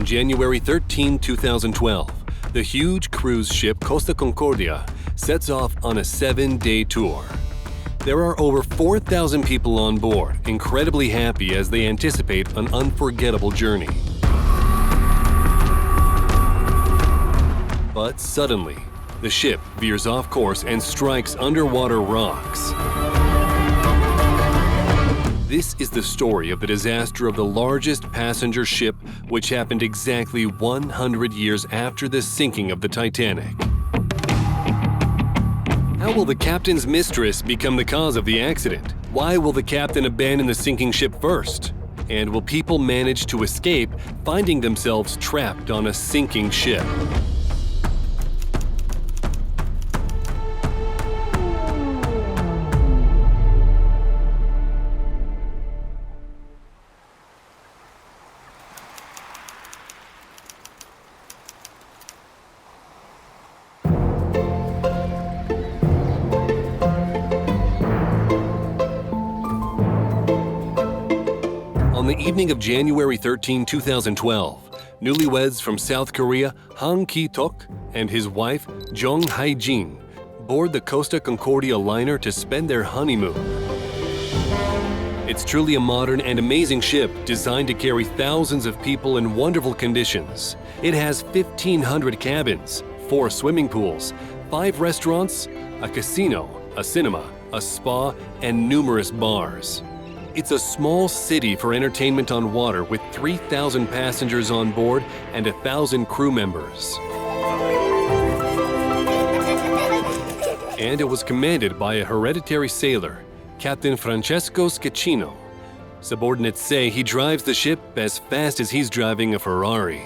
On January 13, 2012, the huge cruise ship Costa Concordia sets off on a 7-day tour. There are over 4,000 people on board, incredibly happy as they anticipate an unforgettable journey. But suddenly, the ship veers off course and strikes underwater rocks. This is the story of the disaster of the largest passenger ship, which happened exactly 100 years after the sinking of the Titanic. How will the captain's mistress become the cause of the accident? Why will the captain abandon the sinking ship first? And will people manage to escape, finding themselves trapped on a sinking ship? On the evening of January 13, 2012, newlyweds from South Korea Han Ki-tok and his wife Jong Hae-jin board the Costa Concordia liner to spend their honeymoon. It's truly a modern and amazing ship designed to carry thousands of people in wonderful conditions. It has 1,500 cabins, 4 swimming pools, 5 restaurants, a casino, a cinema, a spa, and numerous bars. It's a small city for entertainment on water with 3,000 passengers on board and 1,000 crew members. And it was commanded by a hereditary sailor, Captain Francesco Schettino. Subordinates say he drives the ship as fast as he's driving a Ferrari.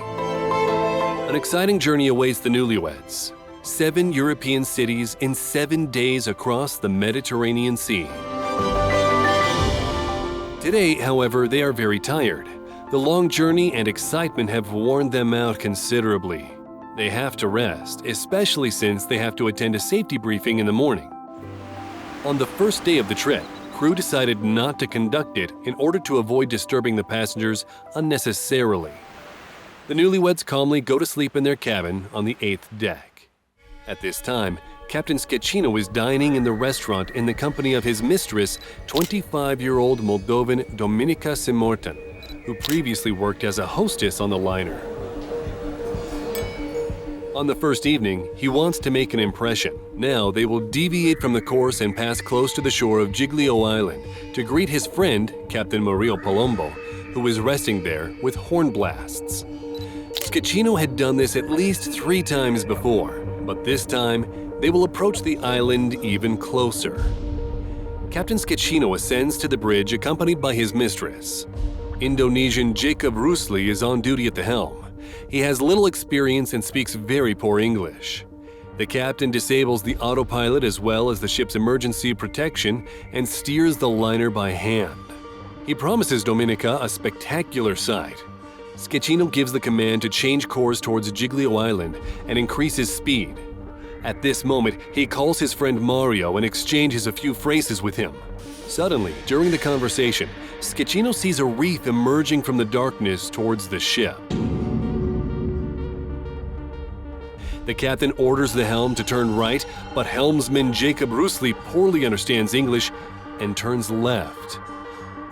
An exciting journey awaits the newlyweds. 7 European cities in 7 days across the Mediterranean Sea. Today, however, they are very tired. The long journey and excitement have worn them out considerably. They have to rest, especially since they have to attend a safety briefing in the morning. On the first day of the trip, crew decided not to conduct it in order to avoid disturbing the passengers unnecessarily. The newlyweds calmly go to sleep in their cabin on the 8th deck. At this time, Captain Schettino is dining in the restaurant in the company of his mistress, 25-year-old Moldovan Dominica Simortan, who previously worked as a hostess on the liner. On the first evening, he wants to make an impression. Now they will deviate from the course and pass close to the shore of Giglio Island to greet his friend, Captain Mario Palombo, who is resting there with horn blasts. Schettino had done this at least 3 times before, but this time, they will approach the island even closer. Captain Schettino ascends to the bridge accompanied by his mistress. Indonesian Jacob Rusli is on duty at the helm. He has little experience and speaks very poor English. The captain disables the autopilot as well as the ship's emergency protection and steers the liner by hand. He promises Dominica a spectacular sight. Schettino gives the command to change course towards Giglio Island and increase his speed. At this moment, he calls his friend Mario and exchanges a few phrases with him. Suddenly, during the conversation, Schettino sees a reef emerging from the darkness towards the ship. The captain orders the helm to turn right, but helmsman Jacob Rusli poorly understands English and turns left.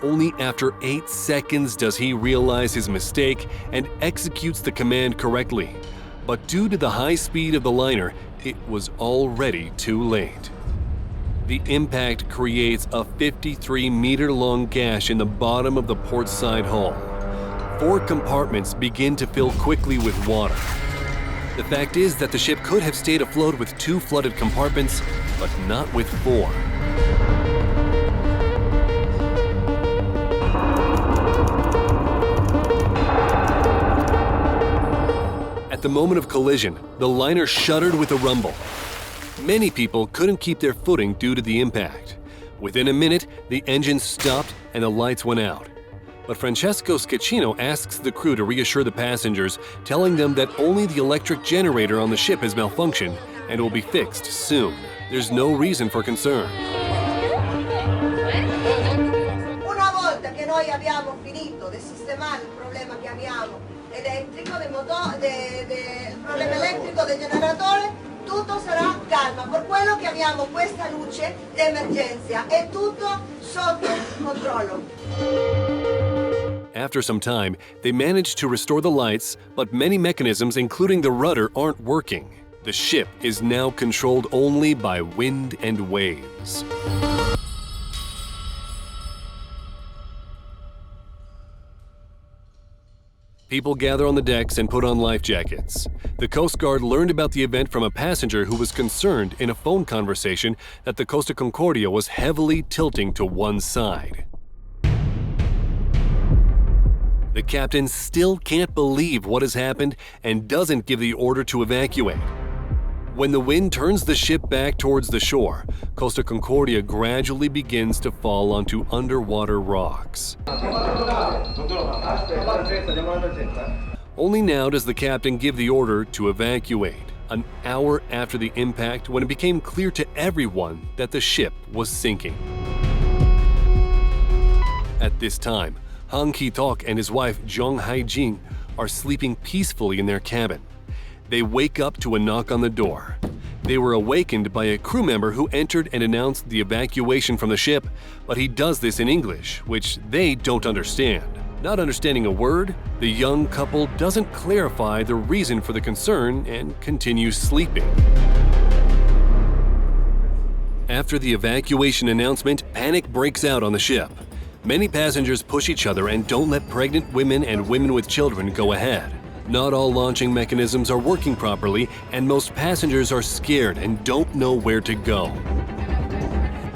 Only after 8 seconds does he realize his mistake and executes the command correctly. But due to the high speed of the liner, it was already too late. The impact creates a 53-meter-long gash in the bottom of the port side hull. 4 compartments begin to fill quickly with water. The fact is that the ship could have stayed afloat with 2 flooded compartments, but not with 4. At the moment of collision, the liner shuddered with a rumble. Many people couldn't keep their footing due to the impact. Within a minute, the engine stopped and the lights went out. But Francesco Schettino asks the crew to reassure the passengers, telling them that only the electric generator on the ship has malfunctioned and will be fixed soon. There's no reason for concern. Una volta che noi abbiamo finito di sistemare il problema che abbiamo elettrico, del problema elettrico del generatore, tutto sarà calma. Per quello chiamiamo questa luce di emergenza. È tutto sotto controllo. After some time, they manage to restore the lights, but many mechanisms, including the rudder, aren't working. The ship is now controlled only by wind and waves. People gather on the decks and put on life jackets. The Coast Guard learned about the event from a passenger who was concerned in a phone conversation that the Costa Concordia was heavily tilting to one side. The captain still can't believe what has happened and doesn't give the order to evacuate. When the wind turns the ship back towards the shore, Costa Concordia gradually begins to fall onto underwater rocks. Only now does the captain give the order to evacuate, an hour after the impact when it became clear to everyone that the ship was sinking. At this time, Han Ki-tok and his wife Jong Hae-jin are sleeping peacefully in their cabin. They wake up to a knock on the door. They were awakened by a crew member who entered and announced the evacuation from the ship, but he does this in English, which they don't understand. Not understanding a word, the young couple doesn't clarify the reason for the concern and continues sleeping. After the evacuation announcement, panic breaks out on the ship. Many passengers push each other and don't let pregnant women and women with children go ahead. Not all launching mechanisms are working properly, and most passengers are scared and don't know where to go.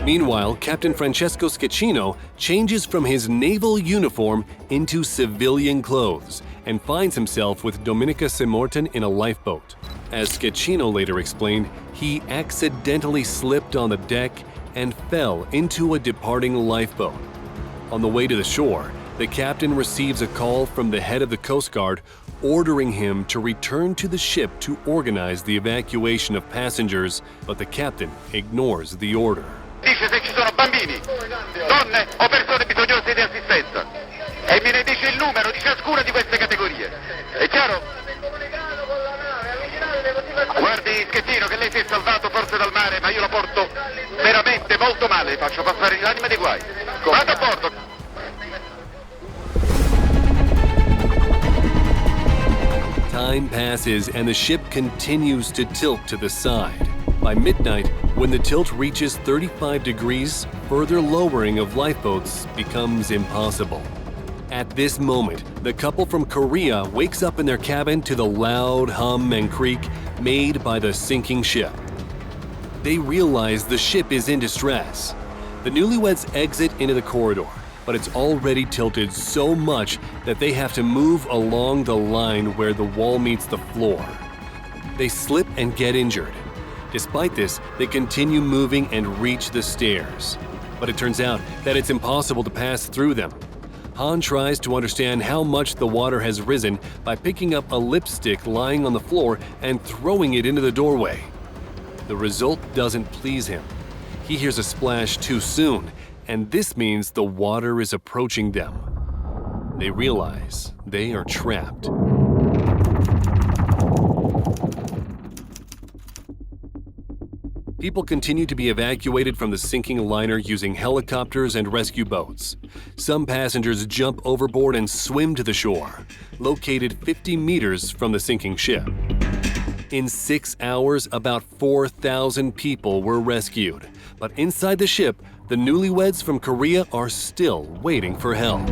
Meanwhile, Captain Francesco Schettino changes from his naval uniform into civilian clothes and finds himself with Domenica Semortan in a lifeboat. As Schettino later explained, he accidentally slipped on the deck and fell into a departing lifeboat. On the way to the shore, the captain receives a call from the head of the Coast Guard ordering him to return to the ship to organize the evacuation of passengers, but the captain ignores the order. Dice se ci sono bambini, donne o persone bisognose di assistenza e me ne dice il numero di ciascuna di queste categorie. È chiaro? Guardi Schettino che lei si è salvato forse dal mare, ma io la porto veramente molto male, faccio passare l'anima dei guai. Vado a bordo. Time passes and the ship continues to tilt to the side. By midnight, when the tilt reaches 35 degrees, further lowering of lifeboats becomes impossible. At this moment, the couple from Korea wakes up in their cabin to the loud hum and creak made by the sinking ship. They realize the ship is in distress. The newlyweds exit into the corridor, but it's already tilted so much that they have to move along the line where the wall meets the floor. They slip and get injured. Despite this, they continue moving and reach the stairs. But it turns out that it's impossible to pass through them. Han tries to understand how much the water has risen by picking up a lipstick lying on the floor and throwing it into the doorway. The result doesn't please him. He hears a splash too soon, and this means the water is approaching them. They realize they are trapped. People continue to be evacuated from the sinking liner using helicopters and rescue boats. Some passengers jump overboard and swim to the shore, located 50 meters from the sinking ship. In 6 hours, about 4,000 people were rescued, but inside the ship, the newlyweds from Korea are still waiting for help.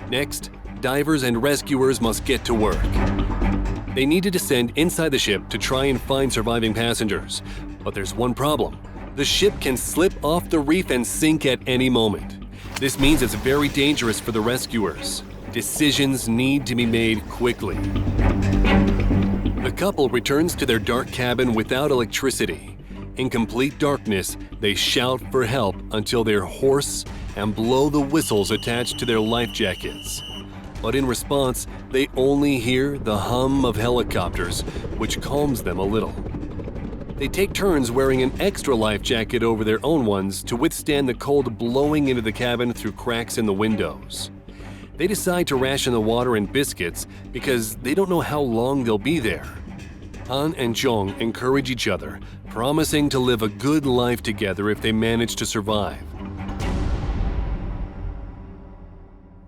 Next, divers and rescuers must get to work. They need to descend inside the ship to try and find surviving passengers. But there's one problem. The ship can slip off the reef and sink at any moment. This means it's very dangerous for the rescuers. Decisions need to be made quickly. The couple returns to their dark cabin without electricity. In complete darkness, they shout for help until they're hoarse and blow the whistles attached to their life jackets. But in response, they only hear the hum of helicopters, which calms them a little. They take turns wearing an extra life jacket over their own ones to withstand the cold blowing into the cabin through cracks in the windows. They decide to ration the water and biscuits because they don't know how long they'll be there. Han and Jong encourage each other, promising to live a good life together if they manage to survive.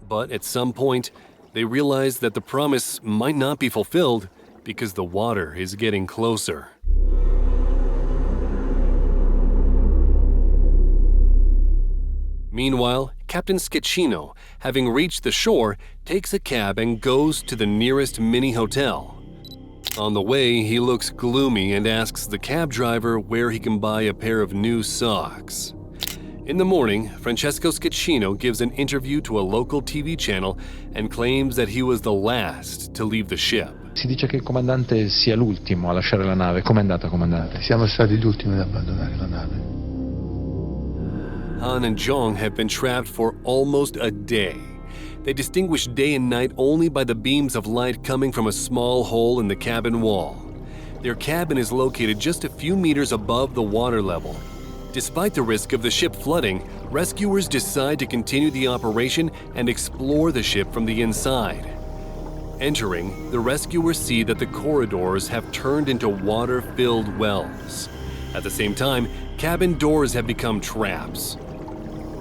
But at some point, they realize that the promise might not be fulfilled because the water is getting closer. Meanwhile, Captain Schettino, having reached the shore, takes a cab and goes to the nearest mini hotel. On the way, he looks gloomy and asks the cab driver where he can buy a pair of new socks. In the morning, Francesco Schettino gives an interview to a local TV channel and claims that he was the last to leave the ship. Si dice che il comandante sia l'ultimo a lasciare la nave. Com'è andata, comandante? Siamo stati gli ultimi ad abbandonare la nave. Han and Jong have been trapped for almost a day. They distinguish day and night only by the beams of light coming from a small hole in the cabin wall. Their cabin is located just a few meters above the water level. Despite the risk of the ship flooding, rescuers decide to continue the operation and explore the ship from the inside. Entering, the rescuers see that the corridors have turned into water-filled wells. At the same time, cabin doors have become traps.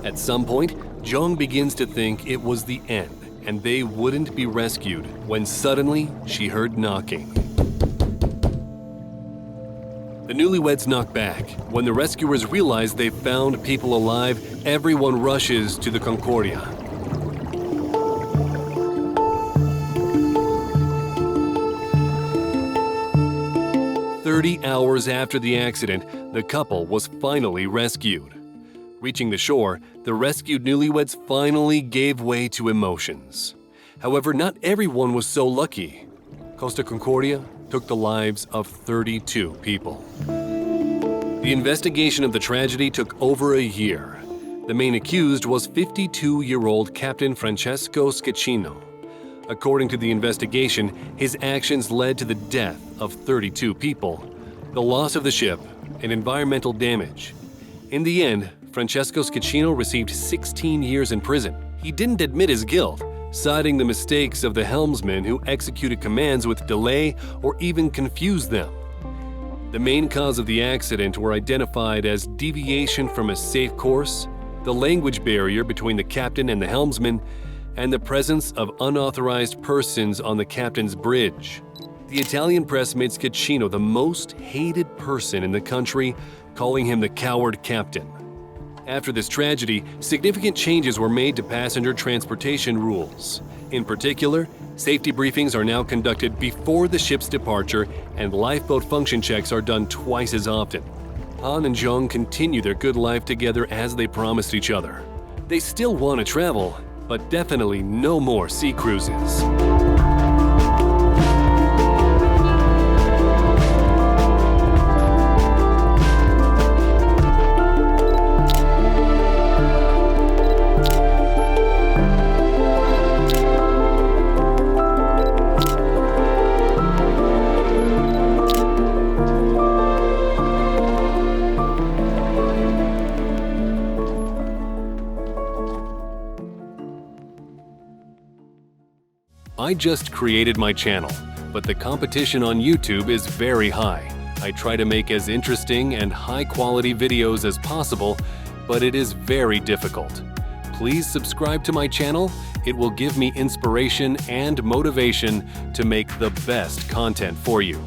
At some point, Jong begins to think it was the end and they wouldn't be rescued when suddenly she heard knocking. The newlyweds knock back. When the rescuers realize they've found people alive, everyone rushes to the Concordia. "30 hours after the accident, the couple was finally rescued. Reaching the shore, the rescued newlyweds finally gave way to emotions. However, not everyone was so lucky. Costa Concordia took the lives of 32 people. The investigation of the tragedy took over a year. The main accused was 52-year-old Captain Francesco Schettino. According to the investigation, his actions led to the death of 32 people, the loss of the ship, and environmental damage. In the end, Francesco Schettino received 16 years in prison. He didn't admit his guilt, citing the mistakes of the helmsmen who executed commands with delay or even confused them. The main cause of the accident were identified as deviation from a safe course, the language barrier between the captain and the helmsman, and the presence of unauthorized persons on the captain's bridge. The Italian press made Schettino the most hated person in the country, calling him the coward captain. After this tragedy, significant changes were made to passenger transportation rules. In particular, safety briefings are now conducted before the ship's departure, and lifeboat function checks are done twice as often. Han and Jong continue their good life together as they promised each other. They still want to travel, but definitely no more sea cruises. I just created my channel, but the competition on YouTube is very high. I try to make as interesting and high-quality videos as possible, but it is very difficult. Please subscribe to my channel. It will give me inspiration and motivation to make the best content for you.